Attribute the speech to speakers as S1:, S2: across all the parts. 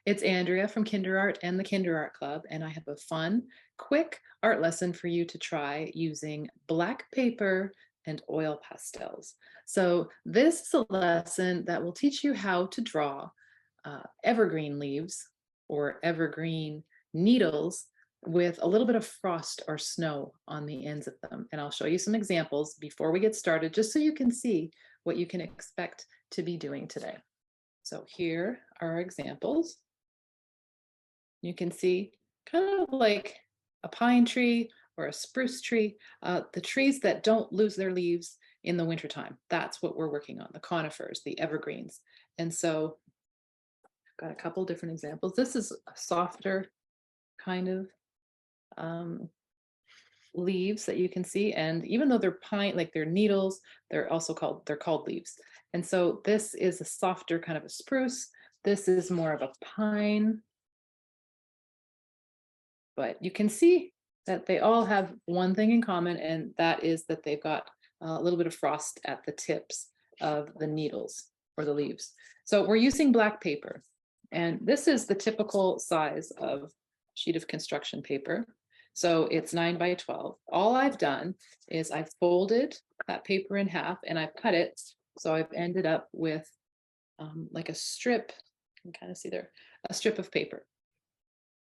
S1: It's Andrea from KinderArt and the KinderArt Club, and I have a fun, quick art lesson for you to try using black paper and oil pastels. So this is a lesson that will teach you how to draw evergreen leaves or evergreen needles with a little bit of frost or snow on the ends of them. And I'll show you some examples before we get started, just so you can see what you can expect to be doing today. So here are our examples. You can see kind of like a pine tree or a spruce tree, the trees that don't lose their leaves in the wintertime. That's what we're working on, the conifers, the evergreens. And so I've got a couple different examples. This is a softer kind of leaves that you can see. And even though they're pine, like they're needles, they're called leaves. And so this is a softer kind of a spruce. This is more of a pine. But you can see that they all have one thing in common, and that is that they've got a little bit of frost at the tips of the needles or the leaves. So we're using black paper, and this is the typical size of sheet of construction paper. So it's 9 by 12. All I've done is I've folded that paper in half and I've cut it. So I've ended up with like a strip, you can kind of see there, a strip of paper.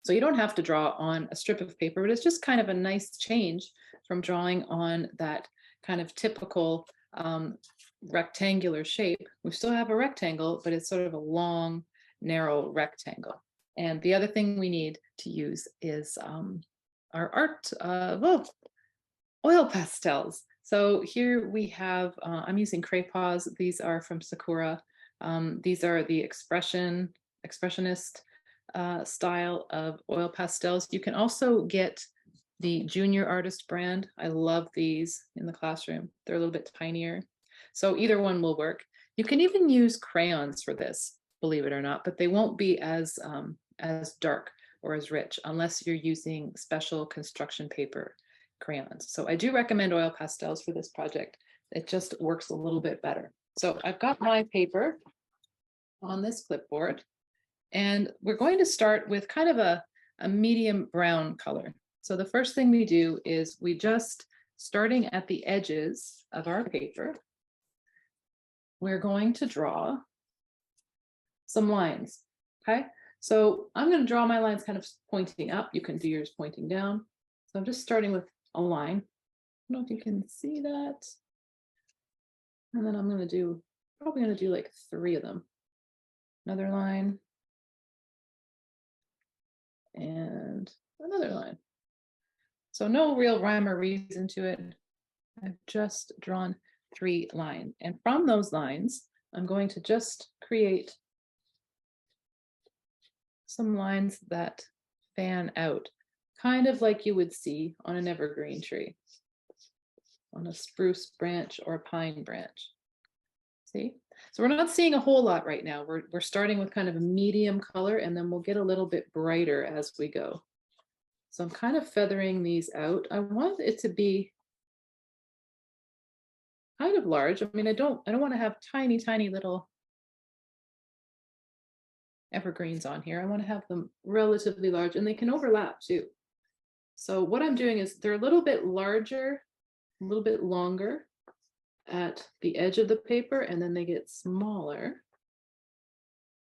S1: So you don't have to draw on a strip of paper, but it's just kind of a nice change from drawing on that kind of typical rectangular shape. We still have a rectangle, but it's sort of a long, narrow rectangle. And the other thing we need to use is our oil pastels. So here we have, I'm using crayons. These are from Sakura. These are the expressionist style of oil pastels. You can also get the junior artist brand. I love these in the classroom. They're a little bit tinier. So either one will work. You can even use crayons for this, believe it or not, but they won't be as dark or as rich unless you're using special construction paper crayons. So I do recommend oil pastels for this project. It just works a little bit better. So I've got my paper on this clipboard. And we're going to start with kind of a medium brown color. So the first thing we do is we just, starting at the edges of our paper, we're going to draw some lines, okay? So I'm going to draw my lines kind of pointing up. You can do yours pointing down. So I'm just starting with a line. I don't know if you can see that. And then I'm going to do, probably going to do like 3 of them. Another line. And another line. So no real rhyme or reason to it. I've just drawn 3 lines. And from those lines, I'm going to just create some lines that fan out, kind of like you would see on an evergreen tree, on a spruce branch or a pine branch. See? So we're not seeing a whole lot right now. We're starting with kind of a medium color, and then we'll get a little bit brighter as we go. So I'm kind of feathering these out. I want it to be kind of large. I mean, I don't want to have tiny, tiny little evergreens on here. I want to have them relatively large, and they can overlap too. So what I'm doing is they're a little bit larger, a little bit longer at the edge of the paper, and then they get smaller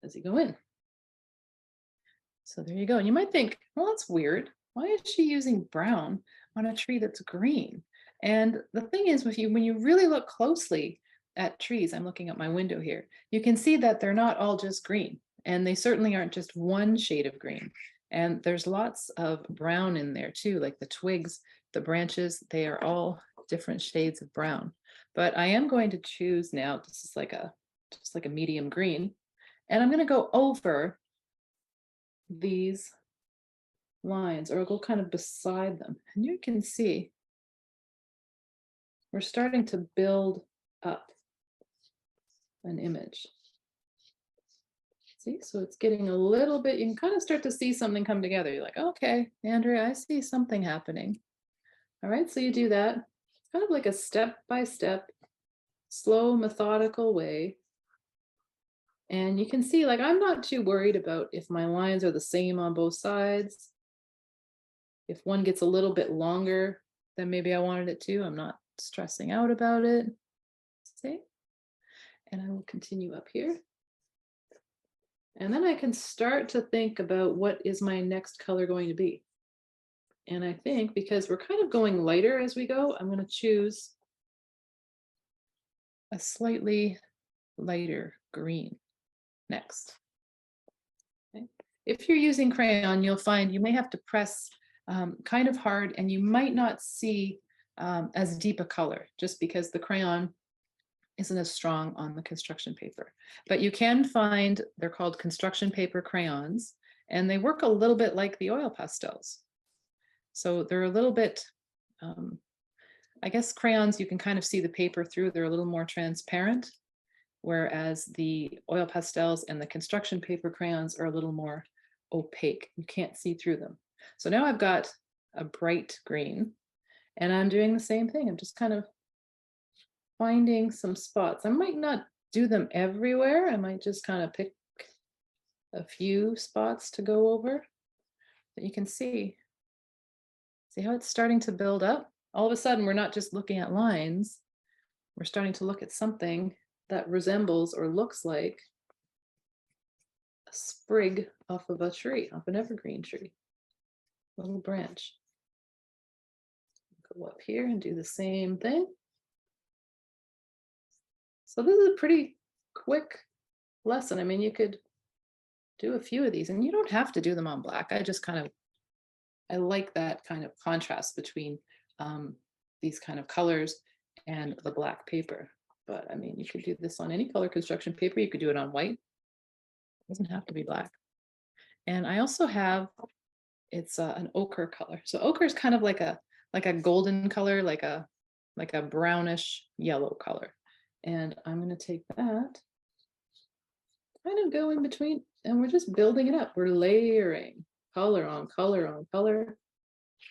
S1: as you go in. So there you go. And you might think, well, that's weird. Why is she using brown on a tree that's green? And the thing is, when you really look closely at trees, I'm looking at my window here, you can see that they're not all just green, and they certainly aren't just one shade of green. And there's lots of brown in there too, like the twigs, the branches, they are all different shades of brown. But I am going to choose now, this is just like a medium green, and I'm going to go over these lines, or I'll go kind of beside them. And you can see we're starting to build up an image. See, so it's getting a little bit, you can kind of start to see something come together. You're like, okay, Andrea, I see something happening. All right, so you do that. It's kind of like a step-by-step, slow, methodical way And you can see, like, I'm not too worried about if my lines are the same on both sides. If one gets a little bit longer than maybe I wanted it to, I'm not stressing out about it. See? And I will continue up here. And then I can start to think about what is my next color going to be. And I think because we're kind of going lighter as we go, I'm going to choose a slightly lighter green next. Okay. If you're using crayon, you'll find you may have to press kind of hard and you might not see as deep a color just because the crayon isn't as strong on the construction paper. But you can find, they're called construction paper crayons, and they work a little bit like the oil pastels. So they're a little bit, I guess crayons, you can kind of see the paper through, they're a little more transparent, whereas the oil pastels and the construction paper crayons are a little more opaque. You can't see through them. So now I've got a bright green, and I'm doing the same thing. I'm just kind of finding some spots. I might not do them everywhere. I might just kind of pick a few spots to go over. But you can see how it's starting to build up? All of a sudden, we're not just looking at lines. We're starting to look at something that resembles or looks like a sprig off of a tree, off an evergreen tree, a little branch. Go up here and do the same thing. So this is a pretty quick lesson. I mean, you could do a few of these, and you don't have to do them on black. I like that kind of contrast between these kind of colors and the black paper. But I mean, you could do this on any color construction paper. You could do it on white. It doesn't have to be black. And I also have, it's an ochre color. So ochre is kind of like a golden color, like a brownish yellow color. And I'm going to take that, kind of go in between, and we're just building it up. We're layering color on color on color.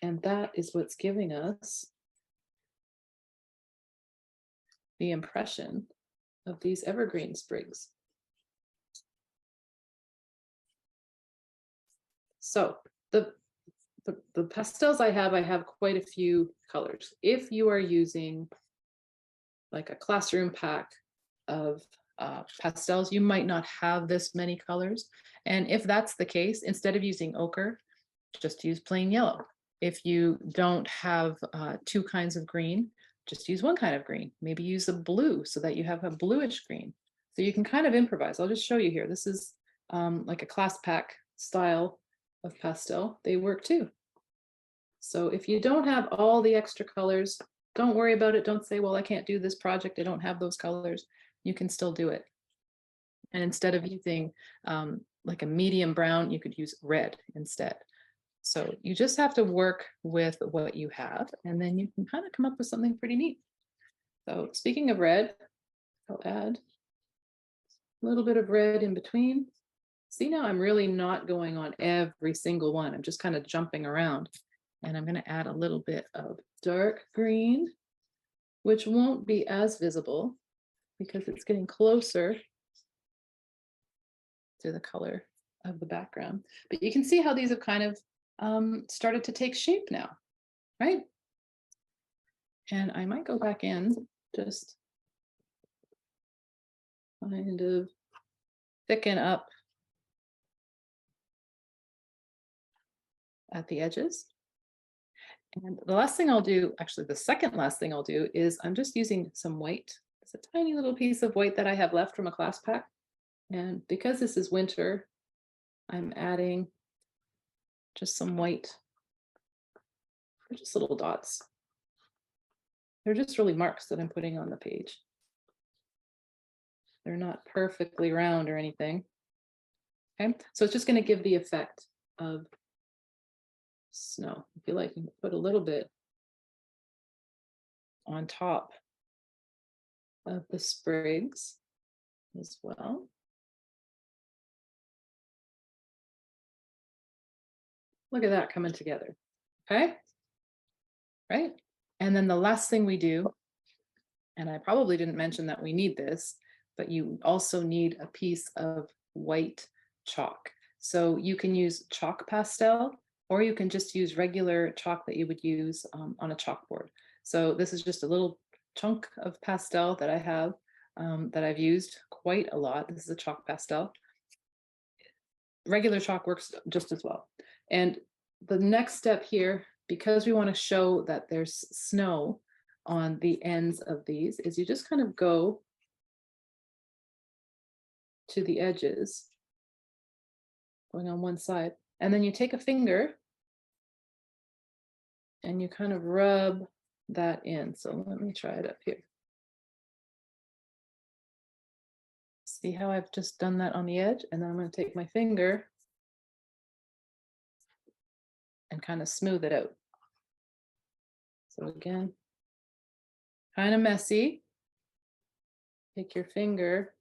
S1: And that is what's giving us the impression of these evergreen sprigs. So the pastels I have quite a few colors. If you are using like a classroom pack of pastels, you might not have this many colors. And if that's the case, instead of using ochre, just use plain yellow. If you don't have two kinds of green, just use one kind of green. Maybe use a blue so that you have a bluish green. So you can kind of improvise. I'll just show you here. This is like a class pack style of pastel. They work too. So if you don't have all the extra colors, don't worry about it. Don't say, well, I can't do this project. I don't have those colors. You can still do it. And instead of using like a medium brown, you could use red instead. So you just have to work with what you have, and then you can kind of come up with something pretty neat. So speaking of red, I'll add a little bit of red in between. See, now I'm really not going on every single one. I'm just kind of jumping around. And I'm going to add a little bit of dark green, which won't be as visible because it's getting closer to the color of the background. But you can see how these have kind of started to take shape now, right? And I might go back in, just kind of thicken up at the edges. And the last thing I'll do, actually the second last thing I'll do, is I'm just using some white. It's a tiny little piece of white that I have left from a class pack. And because this is winter, I'm adding just some white, just little dots. They're just really marks that I'm putting on the page. They're not perfectly round or anything. Okay, so it's just going to give the effect of snow. If you like, you can put a little bit on top of the sprigs as well. Look at that coming together. Okay, right? And then the last thing we do, and I probably didn't mention that we need this, but you also need a piece of white chalk. So you can use chalk pastel, or you can just use regular chalk that you would use on a chalkboard. So this is just a little chunk of pastel that I have that I've used quite a lot. This is a chalk pastel. Regular chalk works just as well. And the next step here, because we want to show that there's snow on the ends of these, is you just kind of go to the edges, going on one side, and then you take a finger and you kind of rub that in. So let me try it up here. See how I've just done that on the edge? And then I'm going to take my finger and kind of smooth it out. So again, kind of messy. Take your finger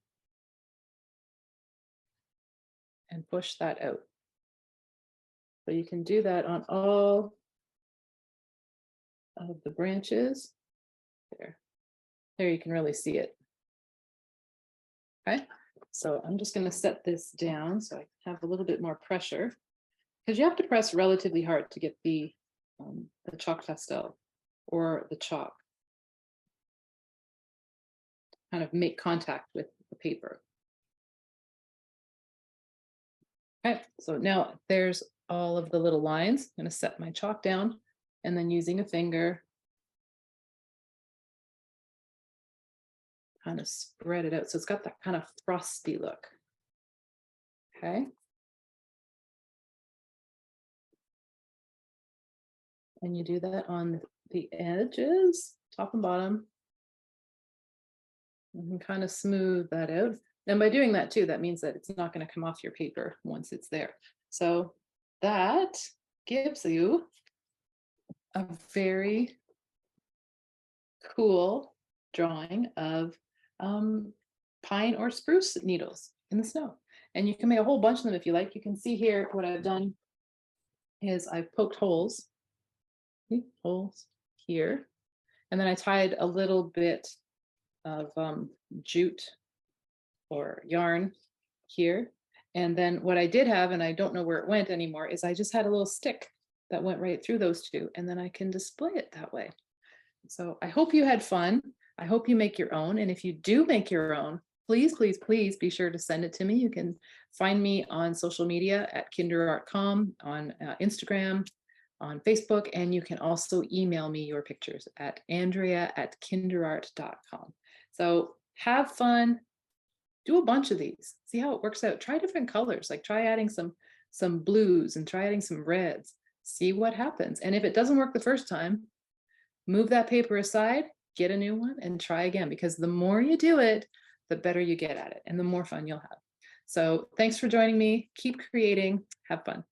S1: and push that out. So you can do that on all of the branches. There you can really see it. Okay, so I'm just going to set this down so I have a little bit more pressure, because you have to press relatively hard to get the chalk pastel or the chalk kind of make contact with the paper. Okay, so now there's all of the little lines. I'm going to set my chalk down and then using a finger, kind of spread it out. So it's got that kind of frosty look. Okay. And you do that on the edges, top and bottom. And kind of smooth that out. And by doing that too, that means that it's not going to come off your paper once it's there. So that gives you a very cool drawing of pine or spruce needles in the snow. And you can make a whole bunch of them if you like. You can see here what I've done is I've poked holes here, and then I tied a little bit of jute or yarn here. And then what I did have, and I don't know where it went anymore, is I just had a little stick that went right through those two, and then I can display it that way. So I hope you had fun. I hope you make your own. And if you do make your own, please, please, please be sure to send it to me. You can find me on social media at KinderArt.com, on Instagram, on Facebook, and you can also email me your pictures at Andrea at KinderArt.com. So have fun, do a bunch of these, see how it works out. Try different colors, like try adding some blues and try adding some reds, see what happens. And if it doesn't work the first time, move that paper aside, get a new one and try again, because the more you do it, the better you get at it and the more fun you'll have. So thanks for joining me. Keep creating, have fun.